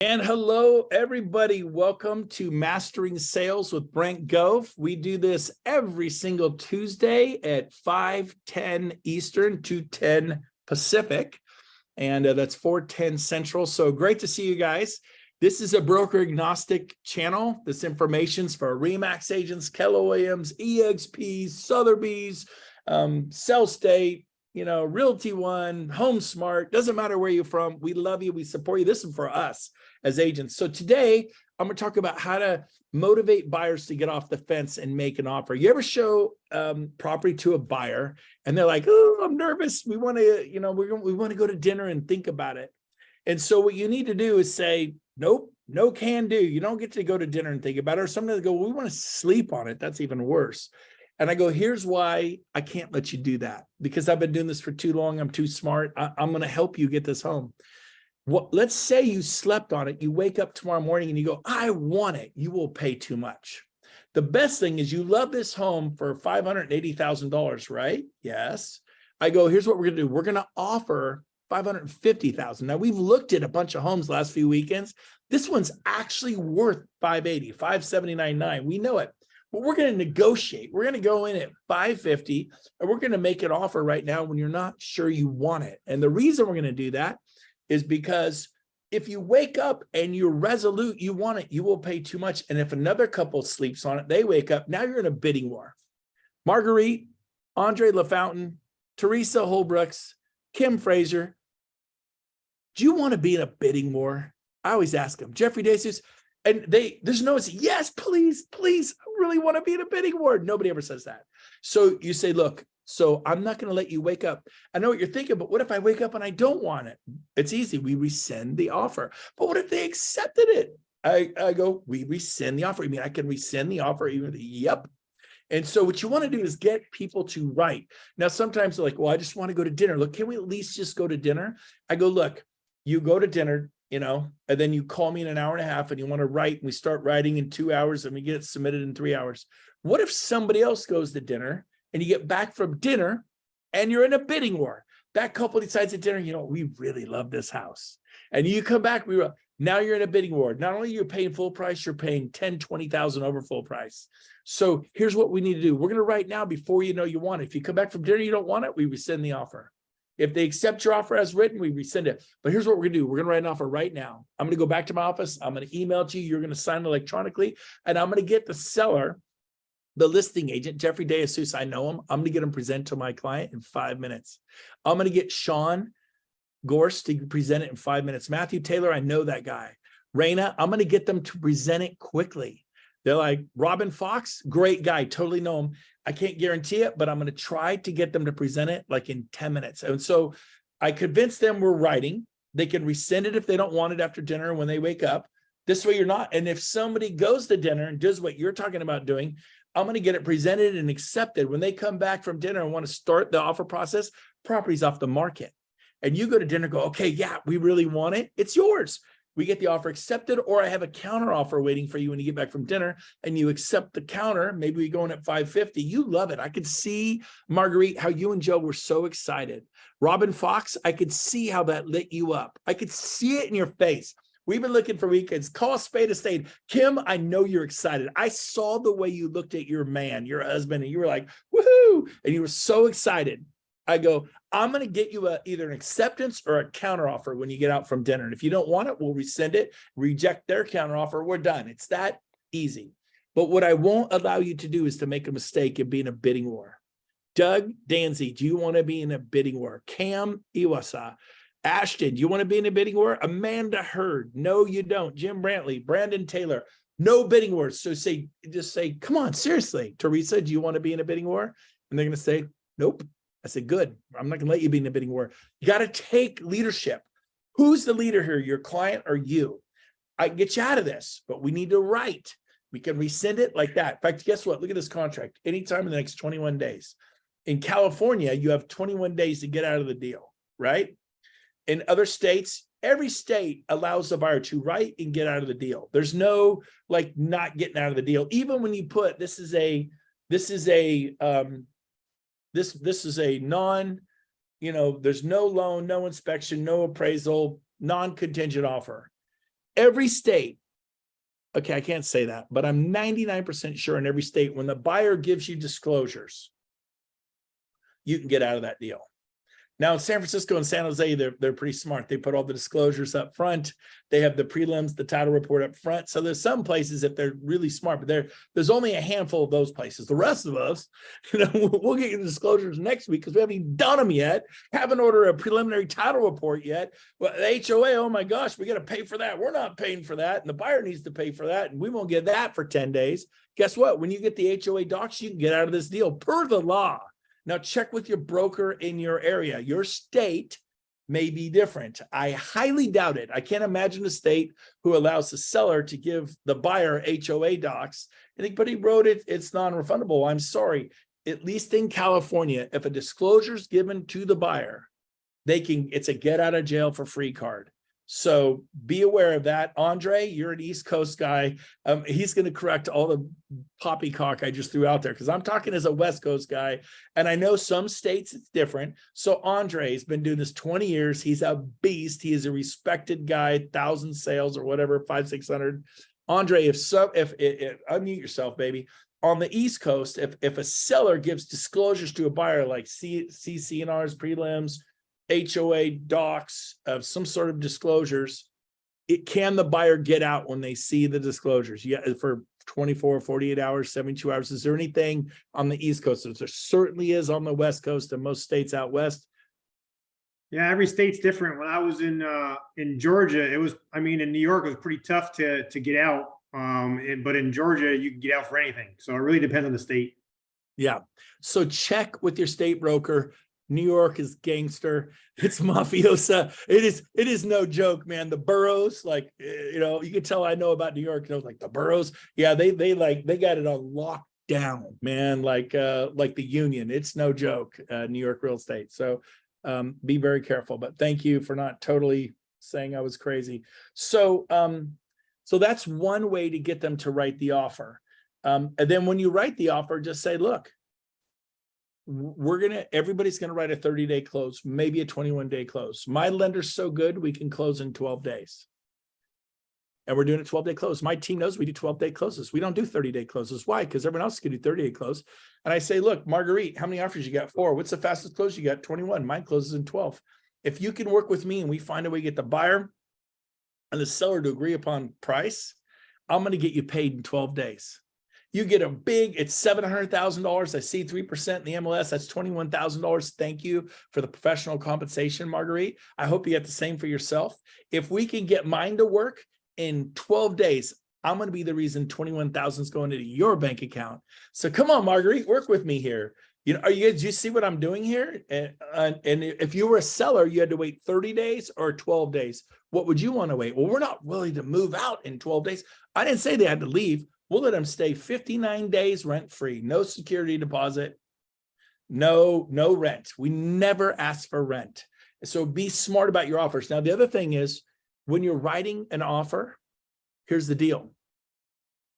And hello, everybody. Welcome to Mastering Sales with Brent Gove. We do this every single Tuesday at 5:10 Eastern, 2:10 Pacific, and that's 4:10 Central. So great to see you guys. This is a broker agnostic channel. This information's for RE/MAX agents, Keller Williams, EXPs, Sotheby's, Sell State, Realty One, Home Smart, doesn't matter where you're from. We love you. We support you. This is for us as agents. So today I'm going to talk about how to motivate buyers to get off the fence and make an offer. You ever show property to a buyer and they're like, "Oh, I'm nervous. We want to, we want to go to dinner and think about it." And so what you need to do is say, "Nope, no can do. You don't get to go to dinner and think about it." Or sometimes they go, "We want to sleep on it." That's even worse. And I go, "Here's why I can't let you do that, because I've been doing this for too long. I'm too smart. I'm going to help you get this home." Let's say you slept on it. You wake up tomorrow morning and you go, "I want it." You will pay too much. The best thing is you love this home for $580,000, right? Yes. I go, "Here's what we're going to do. We're going to offer $550,000. Now, we've looked at a bunch of homes last few weekends. This one's actually worth $580, $579.9. We know it. But we're going to negotiate. We're going to go in at $550, and we're going to make an offer right now when you're not sure you want it." And the reason we're going to do that is because if you wake up and you're resolute, you want it, you will pay too much. And if another couple sleeps on it, they wake up, now you're in a bidding war. Marguerite, Andre LaFountain, Teresa Holbrooks, Kim Fraser, do you want to be in a bidding war? I always ask them. Jeffrey DeSuze, and there's no, it's, "Yes, please, please, I really want to be in a bidding war." Nobody ever says that. So you say, "Look, so I'm not going to let you wake up. I know what you're thinking, but what if I wake up and I don't want it?" It's easy. We rescind the offer. "But what if they accepted it?" I go, "We rescind the offer." "You mean I can rescind the offer?" Even yep. And so what you want to do is get people to write. Now, sometimes they're like, "Well, I just want to go to dinner. Look, can we at least just go to dinner?" I go, "Look, you go to dinner, and then you call me in an hour and a half and you want to write, and we start writing in 2 hours and we get it submitted in 3 hours. What if somebody else goes to dinner and you get back from dinner and you're in a bidding war? That couple decides at dinner, "We really love this house." And you come back, now you're in a bidding war. Not only you're paying full price, you're paying 10, 20,000 over full price. So here's what we need to do. We're going to write now before you know you want it. If you come back from dinner, you don't want it, we rescind the offer. If they accept your offer as written, we rescind it. But here's what we're going to do. We're going to write an offer right now. I'm going to go back to my office. I'm going to email it to you. You're going to sign electronically. And I'm going to get the seller, the listing agent, Jeffrey DeSuze, I know him. I'm going to get him present to my client in 5 minutes. I'm going to get Sean Gorse to present it in 5 minutes. Matthew Taylor, I know that guy. Raina, I'm going to get them to present it quickly. They're like, "Robin Fox, great guy, totally know him. I can't guarantee it, but I'm going to try to get them to present it like in 10 minutes. And so I convinced them we're writing. They can rescind it if they don't want it after dinner when they wake up. This way you're not. And if somebody goes to dinner and does what you're talking about doing, I'm going to get it presented and accepted. When they come back from dinner and want to start the offer process, property's off the market. And you go to dinner, go, "Okay, yeah, we really want it. It's yours." We get the offer accepted, or I have a counter offer waiting for you when you get back from dinner and you accept the counter. Maybe we go in at 550. You love it. I could see, Marguerite, how you and Joe were so excited. Robin Fox, I could see how that lit you up. I could see it in your face. We've been looking for weekends. Call a spade a spade. Kim, I know you're excited. I saw the way you looked at your man, your husband, and you were like, "Woohoo!" And you were so excited. I go, "I'm going to get you either an acceptance or a counteroffer when you get out from dinner. And if you don't want it, we'll rescind it, reject their counteroffer. We're done." It's that easy. But what I won't allow you to do is to make a mistake and be in a bidding war. Doug Danzy, do you want to be in a bidding war? Cam Iwasa, Ashton, do you want to be in a bidding war? Amanda Hurd, no, you don't. Jim Brantley, Brandon Taylor, no bidding wars. So just say, "Come on, seriously. Teresa, do you want to be in a bidding war?" And they're going to say, "Nope." I said, "Good. I'm not going to let you be in a bidding war." You got to take leadership. Who's the leader here, your client or you? I can get you out of this, but we need to write. We can rescind it like that. In fact, guess what? Look at this contract. Anytime in the next 21 days. In California, you have 21 days to get out of the deal, right? In other states, every state allows the buyer to write and get out of the deal. There's no like not getting out of the deal. Even when you put this is a non, there's no loan, no inspection, no appraisal, non-contingent offer. every state, okay, I can't say that, but I'm 99% sure in every state, when the buyer gives you disclosures, you can get out of that deal. Now, in San Francisco and San Jose, they're pretty smart. They put all the disclosures up front. They have the prelims, the title report up front. So there's some places that they're really smart, but there's only a handful of those places. The rest of us, we'll get you the disclosures next week because we haven't even done them yet. Haven't ordered a preliminary title report yet. Well, the HOA, oh my gosh, we got to pay for that. We're not paying for that, and the buyer needs to pay for that, and we won't get that for 10 days. Guess what? When you get the HOA docs, you can get out of this deal per the law. Now, check with your broker in your area. Your state may be different. I highly doubt it. I can't imagine a state who allows the seller to give the buyer HOA docs. Anybody wrote it, it's non-refundable. I'm sorry. At least in California, if a disclosure is given to the buyer, it's a get out of jail for free card. So be aware of that. Andre, you're an East Coast guy. He's going to correct all the poppycock I just threw out there because I'm talking as a West Coast guy. And I know some states it's different. So Andre's been doing this 20 years. He's a beast. He is a respected guy, 1,000 sales or whatever, 500, 600. Andre, if unmute yourself, baby. On the East Coast, if a seller gives disclosures to a buyer like CC&Rs, prelims, HOA docs of some sort of disclosures, can the buyer get out when they see the disclosures? Yeah, for 24, 48 hours, 72 hours. Is there anything on the East Coast? There certainly is on the West Coast and most states out West. Yeah, every state's different. When I was in Georgia, it was, I mean, in New York, it was pretty tough to get out. But in Georgia, you can get out for anything. So it really depends on the state. Yeah. So check with your state broker. New York is gangster. It's mafiosa. It is no joke, man. The boroughs, like, you can tell I know about New York. Like the boroughs. Yeah, they got it on lockdown, man. Like the union. It's no joke. New York real estate. So be very careful. But thank you for not totally saying I was crazy. So that's one way to get them to write the offer. And then when you write the offer, just say, look, everybody's going to write a 30-day close, maybe a 21-day close. My lender's so good, we can close in 12 days. And we're doing a 12-day close. My team knows we do 12-day closes. We don't do 30-day closes. Why? Because everyone else can do 30-day close. And I say, look, Marguerite, how many offers you got? 4. What's the fastest close you got? 21. Mine closes in 12. If you can work with me and we find a way to get the buyer and the seller to agree upon price, I'm going to get you paid in 12 days. You get a big, it's $700,000. I see 3% in the MLS. That's $21,000. Thank you for the professional compensation, Marguerite. I hope you get the same for yourself. If we can get mine to work in 12 days, I'm going to be the reason 21,000 is going into your bank account. So come on, Marguerite, work with me here. Do you see what I'm doing here? And if you were a seller, you had to wait 30 days or 12 days. What would you want to wait? Well, we're not willing to move out in 12 days. I didn't say they had to leave. We'll let them stay 59 days rent-free, no security deposit, no rent. We never ask for rent. So be smart about your offers. Now, the other thing is when you're writing an offer, here's the deal.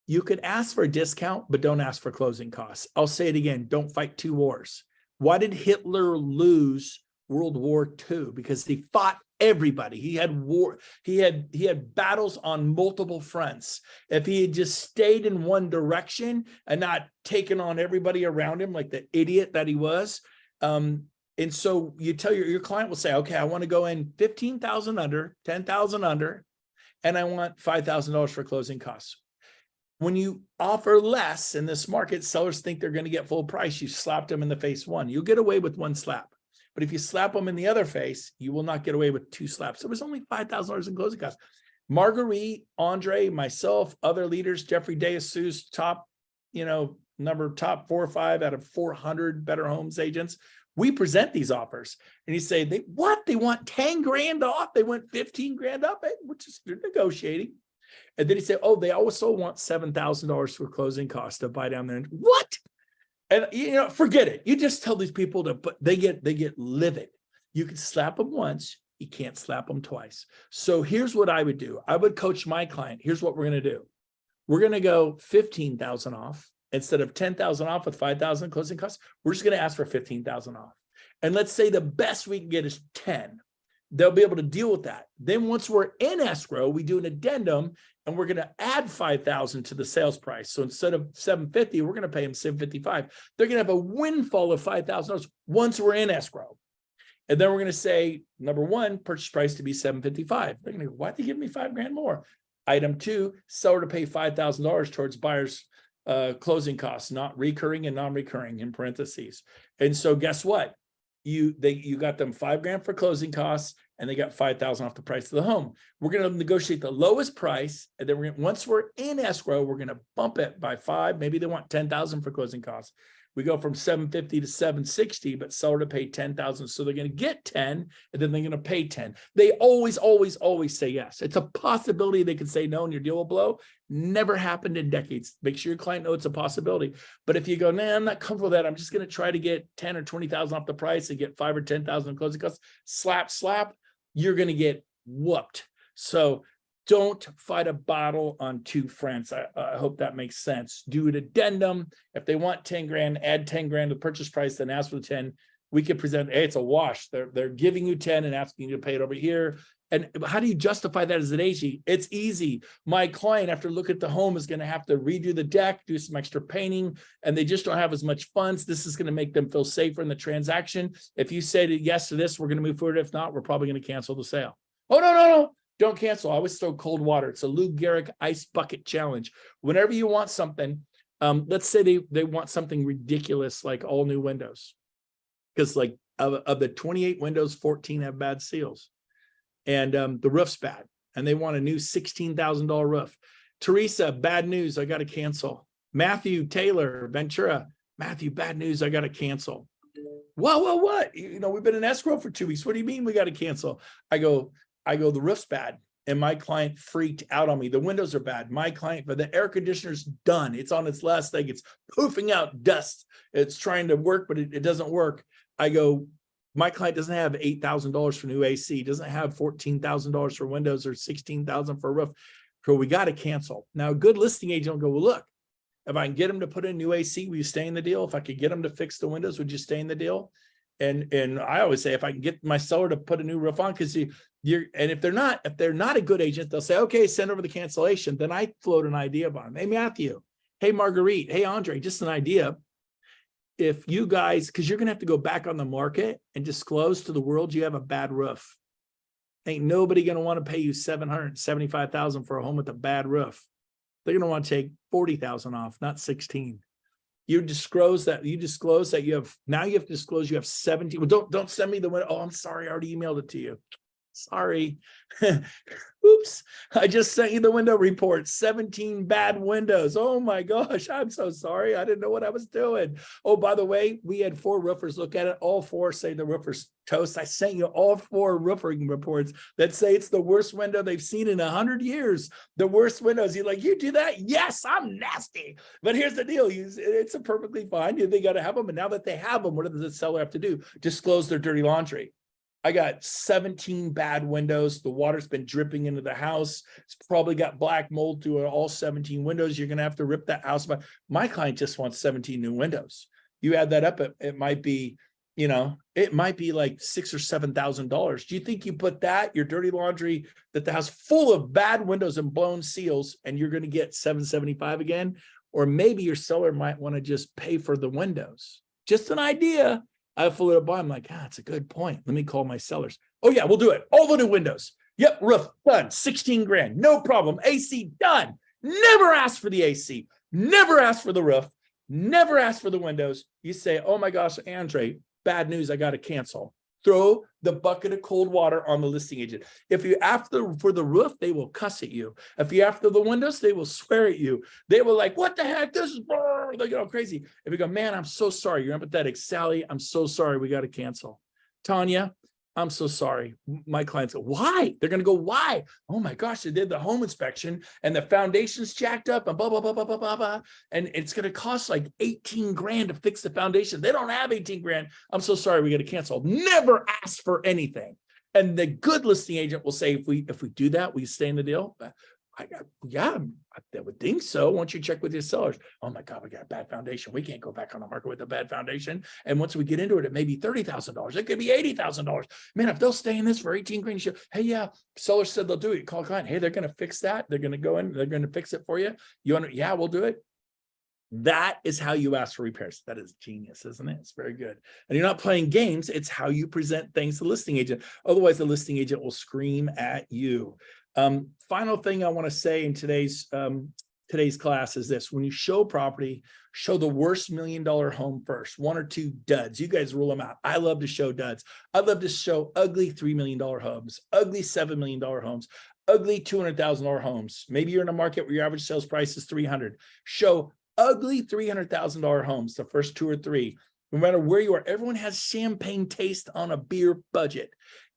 You could ask for a discount, but don't ask for closing costs. I'll say it again. Don't fight 2 wars. Why did Hitler lose World War II? Because he fought everybody. He had war. He had battles on multiple fronts. If he had just stayed in one direction and not taken on everybody around him like the idiot that he was. And so you tell your client will say, okay, I want to go in 15,000 under, 10,000 under, and I want $5,000 for closing costs. When you offer less in this market, sellers think they're going to get full price. You slapped them in the face one. You'll get away with 1 slap. But if you slap them in the other face, you will not get away with 2 slaps. So it was only $5,000 in closing costs. Marguerite, Andre, myself, other leaders, Jeffrey DeSuze, top 4 or 5 out of 400 Better Homes agents. We present these offers and you say, they want 10 grand off. They want 15 grand up, which is they're negotiating. And then he said, oh, they also want $7,000 for closing costs to buy down there. What? And forget it. You just tell these people they get livid. You can slap them once, you can't slap them twice. So here's what I would do. I would coach my client. Here's what we're going to do. We're going to go 15,000 off instead of 10,000 off with 5,000 closing costs. We're just going to ask for 15,000 off. And let's say the best we can get is 10. they'll be able to deal with that. Then once we're in escrow, we do an addendum and we're going to add $5,000 to the sales price. So instead of $750, we're going to pay them $755. They're going to have a windfall of $5,000 once we're in escrow. And then we're going to say, number one, purchase price to be $755. They're going to go, why'd they give me $5,000 more? Item two, seller to pay $5,000 towards buyer's closing costs, not recurring and non-recurring in parentheses. And so guess what? You got them $5,000 for closing costs, and they got $5,000 off the price of the home. We're going to negotiate the lowest price, and then once we're in escrow, we're going to bump it by $5,000. Maybe they want $10,000 for closing costs. We go from $750 to $760, but seller to pay $10,000. So they're going to get 10, and then they're going to pay 10. They always say yes. It's a possibility they could say no and your deal will blow. Never happened in decades. Make sure your client knows it's a possibility. But if you go, nah, I'm not comfortable with that. I'm just going to try to get 10 or 20,000 off the price and get 5 or 10,000 in closing costs. Slap. You're going to get whooped. So don't fight a battle on two fronts. I hope that makes sense. Do an addendum. If they want $10,000, add $10,000 to the purchase price, then ask for the 10. We could present, hey, it's a wash. They're giving you 10 and asking you to pay it over here. And how do you justify that as an agent? It's easy. My client, after looking at the home, is going to have to redo the deck, do some extra painting, and they just don't have as much funds. This is going to make them feel safer in the transaction. If you say yes to this, we're going to move forward. If not, we're probably going to cancel the sale. Oh, no. Don't cancel. I always throw cold water. It's a Lou Gehrig ice bucket challenge. Whenever you want something, let's say they want something ridiculous like all new windows, because like of the 28 windows, 14 have bad seals, and the roof's bad, and they want a new $16,000 roof. Teresa, bad news. I got to cancel. Matthew Taylor, Ventura. Matthew, bad news. I got to cancel. Whoa, what? We've been in escrow for 2 weeks. What do you mean we got to cancel? I go, the roof's bad. And my client freaked out on me. The windows are bad. My client, but the air conditioner's done. It's on its last leg. It's poofing out dust. It's trying to work, but it doesn't work. I go, my client doesn't have $8,000 for new AC, doesn't have $14,000 for windows or $16,000 for a roof. So we got to cancel. Now, a good listing agent will go, well, look, if I can get them to put in new AC, will you stay in the deal? If I could get them to fix the windows, would you stay in the deal? And I always say, if I can get my seller to put a new roof on, because and if they're not a good agent, they'll say, okay, send over the cancellation. Then I float an idea by them. Hey, Matthew. Hey, Marguerite. Hey, Andre, just an idea. If you guys, because you're going to have to go back on the market and disclose to the world you have a bad roof. Ain't nobody going to want to pay you $775,000 for a home with a bad roof. They're going to want to take $40,000 off, not 16. You disclose that you have, now you have to disclose you have 17. Well, don't send me the window. Oh, I'm sorry. I already emailed it to you. Sorry. Oops. I just sent you the window report. 17 bad windows. Oh my gosh. I'm so sorry. I didn't know what I was doing. Oh, by the way, we had 4 roofers look at it. All 4 say the roofer's toast. I sent you all 4 roofing reports that say it's the worst window they've seen in 100 years. The worst windows. You're like, you do that? Yes, I'm nasty. But here's the deal. It's a perfectly fine. They got to have them. And now that they have them, what does the seller have to do? Disclose their dirty laundry. I got 17 bad windows. The water's been dripping into the house. It's probably got black mold through all 17 windows. You're going to have to rip that house. My client just wants 17 new windows. You add that up, it might be, it might be like $6,000 or $7,000. Do you think you put that, your dirty laundry, that the house full of bad windows and blown seals, and you're going to get $775 again? Or maybe your seller might want to just pay for the windows. Just an idea. I flew it by. I'm like, it's a good point. Let me call my sellers. Oh yeah, we'll do it. All the new windows. Yep, roof done. $16,000. No problem. AC done. Never asked for the AC. Never asked for the roof. Never asked for the windows. You say, oh my gosh, Andre, bad news. I got to cancel. Throw the bucket of cold water on the listing agent. If you after for the roof, they will cuss at you. If you after the windows, they will swear at you. They will like, what the heck? This is they go crazy. If you go, man, I'm so sorry. You're empathetic. Sally, I'm so sorry. We got to cancel. Tanya, I'm so sorry. My clients go, why? They're going to go, why? Oh my gosh, they did the home inspection and the foundation's jacked up and blah, blah, blah, blah, blah, blah, blah. And it's going to cost like $18,000 to fix the foundation. They don't have $18,000. I'm so sorry. We got to cancel. Never ask for anything. And the good listing agent will say, if we do that, we stay in the deal. Yeah, I would think so. Once you check with your sellers, oh my God, we got a bad foundation. We can't go back on the market with a bad foundation. And once we get into it, it may be $30,000. It could be $80,000. Man, if they'll stay in this for 18 grand, hey, yeah, seller said they'll do it. You call a client, hey, they're going to fix that. They're going to go in, they're going to fix it for you. Yeah, we'll do it. That is how you ask for repairs. That is genius, isn't it? It's very good. And you're not playing games. It's how you present things to the listing agent. Otherwise, the listing agent will scream at you. Final thing I want to say in today's class is this: when you show property, show the worst $1 million home first, 1 or 2 duds. You guys rule them out. I love to show duds. I love to show ugly $3 million homes, ugly $7 million homes, ugly $200,000 homes. Maybe you're in a market where your average sales price is 300. Show ugly $300,000 homes, the first 2 or 3. No matter where you are, everyone has champagne taste on a beer budget.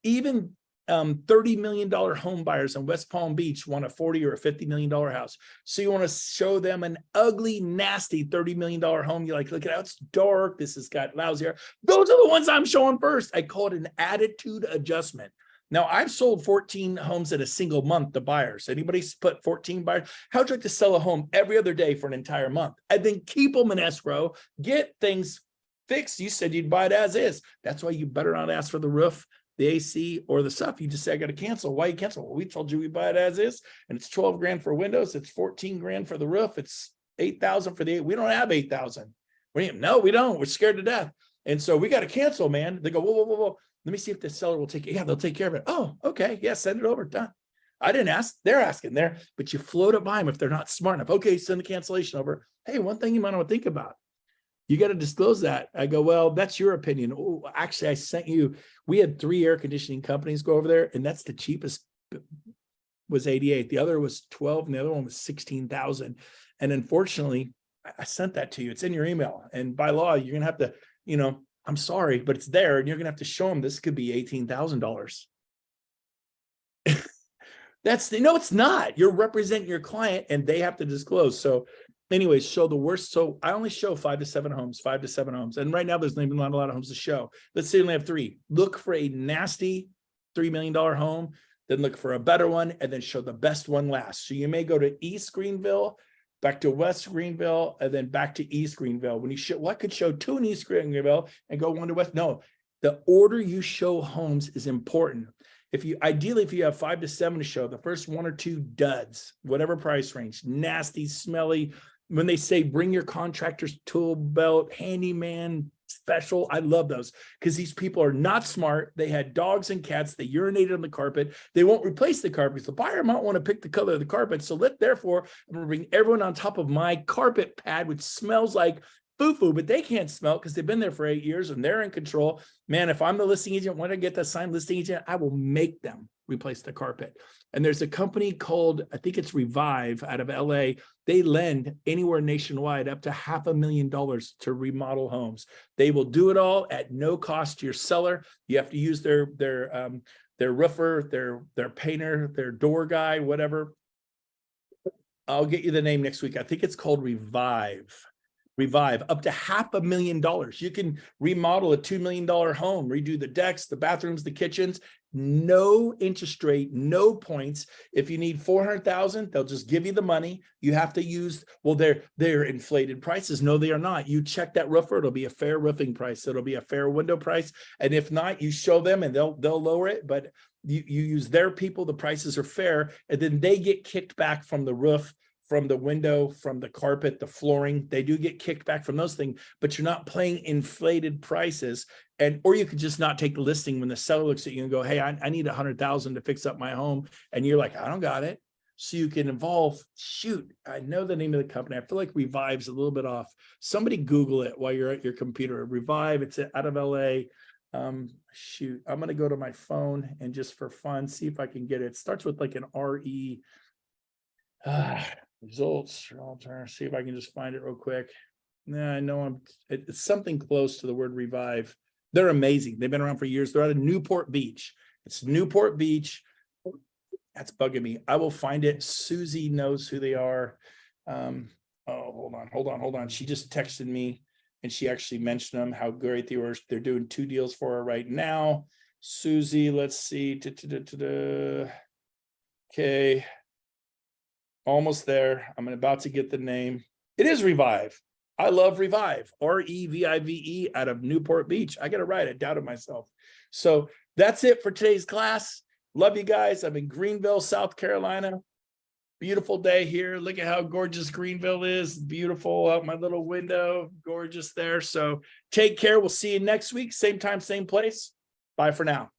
Even $30 million home buyers in West Palm Beach want a $40 or a $50 million house. So you want to show them an ugly, nasty $30 million home. You're like, look at how it's dark. This has got lousy hair. Those are the ones I'm showing first. I call it an attitude adjustment. Now, I've sold 14 homes in a single month to buyers. Anybody put 14 buyers? How'd you like to sell a home every other day for an entire month and then keep them in escrow, get things fixed? You said you'd buy it as is. That's why you better not ask for the roof, the AC, or the stuff. You just say, I got to cancel. Why you cancel? Well, we told you we buy it as is, and it's 12 grand for windows. It's 14 grand for the roof. It's 8,000 for we don't have 8,000. No, we don't. We're scared to death. And so we got to cancel, man. They go, whoa. Let me see if the seller will take it. Yeah, they'll take care of it. Oh, okay. Yeah, send it over. Done. I didn't ask. They're asking there, but you float it by them if they're not smart enough. Okay, send the cancellation over. Hey, one thing you might want to think about. You got to disclose that. I go, well, that's your opinion. Oh, actually, I sent you. We had 3 air conditioning companies go over there, and that's the cheapest was 88. The other was 12, and the other one was 16,000. And unfortunately, I sent that to you. It's in your email. And by law, you're going to have to, I'm sorry, but it's there, and you're going to have to show them this could be $18,000. No, it's not. You're representing your client, and they have to disclose. So anyways, show the worst. So I only show 5 to 7 homes. And right now there's not a lot of homes to show. Let's say you only have 3. Look for a nasty $3 million home, then look for a better one, and then show the best one last. So you may go to East Greenville, back to West Greenville, and then back to East Greenville. When you show, well, I could show 2 in East Greenville and go 1 to West. No, the order you show homes is important. Ideally, if you have 5 to 7 to show, the first 1 or 2 duds, whatever price range, nasty, smelly. When they say bring your contractor's tool belt, handyman special, I love those, because these people are not smart. They had dogs and cats. They urinated on the carpet. They won't replace the carpet. The buyer might want to pick the color of the carpet. So therefore, I'm going to bring everyone on top of my carpet pad, which smells like foo-foo, but they can't smell it because they've been there for 8 years and they're in control. Man, if I'm the listing agent, when I get the signed listing agent, I will make them replace the carpet. And there's a company called, I think it's Revive out of LA. They lend anywhere nationwide up to $500,000 to remodel homes. They will do it all at no cost to your seller. You have to use their roofer, their painter, their door guy, whatever. I'll get you the name next week. I think it's called Revive, up to $500,000. You can remodel a $2 million home, redo the decks, the bathrooms, the kitchens, no interest rate, no points. If you need 400,000, they'll just give you the money. You have to use, well, they're inflated prices. No, they are not. You check that roofer, it'll be a fair roofing price. It'll be a fair window price. And if not, you show them and they'll lower it, but you use their people, the prices are fair, and then they get kicked back from the roof, from the window, from the carpet, the flooring. They do get kicked back from those things, but you're not playing inflated prices. Or you could just not take the listing when the seller looks at you and go, hey, I need 100,000 to fix up my home. And you're like, I don't got it. So you can involve, I know the name of the company. I feel like Revive's a little bit off. Somebody Google it while you're at your computer. Revive, it's out of LA. I'm going to go to my phone and just for fun, see if I can get it. It starts with like an RE. Results, I'll try to see if I can just find it real quick. I know it's something close to the word Revive. They're amazing. They've been around for years. They're out of Newport Beach. It's Newport Beach. That's bugging me. I will find it. Susie knows who they are. Hold on. She just texted me and she actually mentioned them, how great they were. They're doing 2 deals for her right now. Susie, let's see. Okay. Almost there. I'm about to get the name. It is Revive. I love Revive, Revive out of Newport Beach. I got to write it, doubted myself. So that's it for today's class. Love you guys. I'm in Greenville, South Carolina. Beautiful day here. Look at how gorgeous Greenville is. Beautiful out my little window. Gorgeous there. So take care. We'll see you next week. Same time, same place. Bye for now.